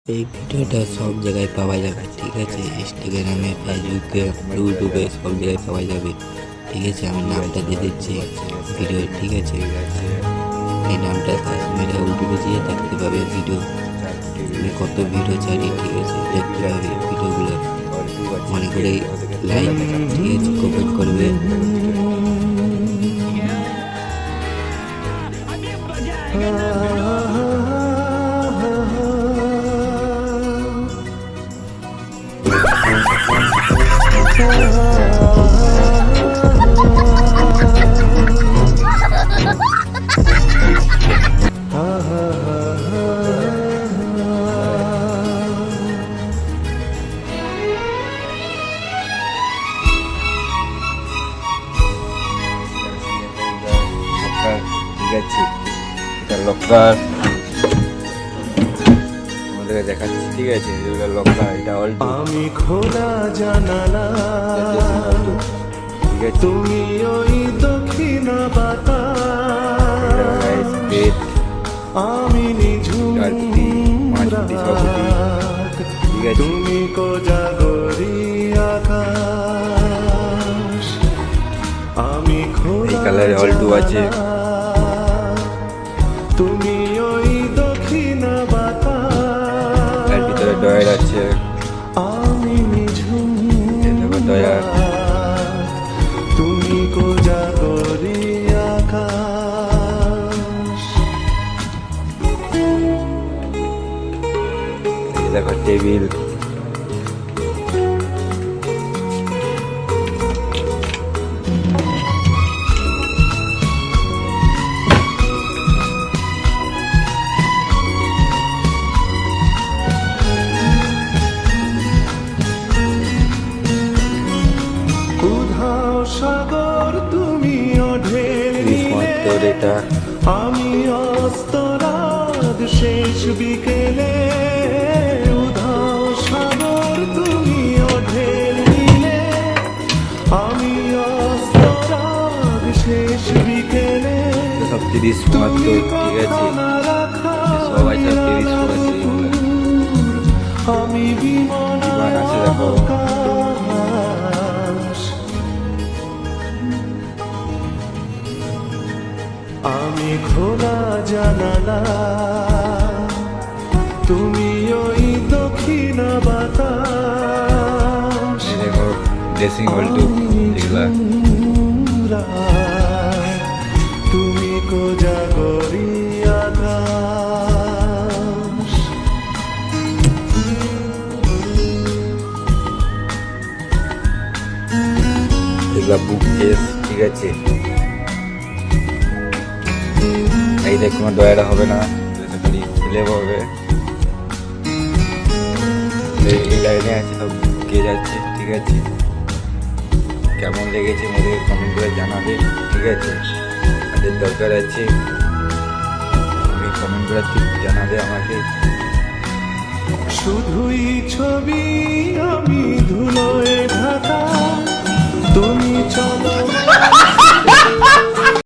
এই ভিডিওটা সব জায়গায় পাওয়া যাবে, ঠিক আছে? ইনস্টাগ্রামে, ফেসবুকে, ইউটিউবে সব জায়গায় পাওয়া যাবে, ঠিক আছে? আমি নামটা দিয়ে দিচ্ছি ভিডিও, ঠিক আছে? এই নামটা কাশ্মীরে ইউটিউবে গিয়ে দেখতে পাবে ভিডিও। আমি কত ভিডিও ছাড়ি, ঠিক আছে? দেখতে পাবে ভিডিওগুলো। মনে করে লাইক, ঠিক আছে, কমেন্ট করবে। ঠিক আছে, এটা লকার আমাদেরকে দেখাচ্ছি, ঠিক আছে? এটা লকার, এটা অল্টো, আমি খোলা জানালা, ঠিক আছে? তুমি ওই দক্ষিণ বাতাস, বেড, আমি নিঝুম গাড়ি, মাছটি, সবটি, রাত, ঠিক আছে? তুমি কোজাগরি আকাশ, আমি এই খোলা কালারে অল্টো আছে, তুমি ওই দক্ষিণ বাতাস, এর ভিতরে ডয়ার আছে, আমি নিঝুম দেখো ডয়ার, তুমি কোজাগরি আকাশ। এই দেখো টেবিল, উধাও সাগর তুমি অঢেল নিলে, এটা আমি অস্তরাগ শেষ বিকেলে, উধাও সাগর তুমি অঢেল নিলে, আমি অস্তরাগ শেষ বিকেলে, সব 30-75, ঠিক আছে? সবাই সব 30-75 আমি বিমান আছে, দেখো আকাশ, আমি খোলা জানালা, তুমি ওই দক্ষিণ বাতাস, এই দেখো ড্রেসিং অল্টো, এগুলা তুমি কোজাগরি আকাশ। এগুলা বুক কেস, ঠিক আছে? এই দেখ, কোনো ডয়ারা হবে না, খালি স্লেব হবে। এই লাইনে আছে, সব কে যাচ্ছে, ঠিক আছে? কেমন লেগেছে আমাদের কমেন্ট করে জানাবে, ঠিক আছে? তাদের দরকার আছে, আমি কমেন্ট করে ঠিক জানাবে আমাকে। শুধুই ছবি আমি ধুলোয় ঢাকা, তুমি চলো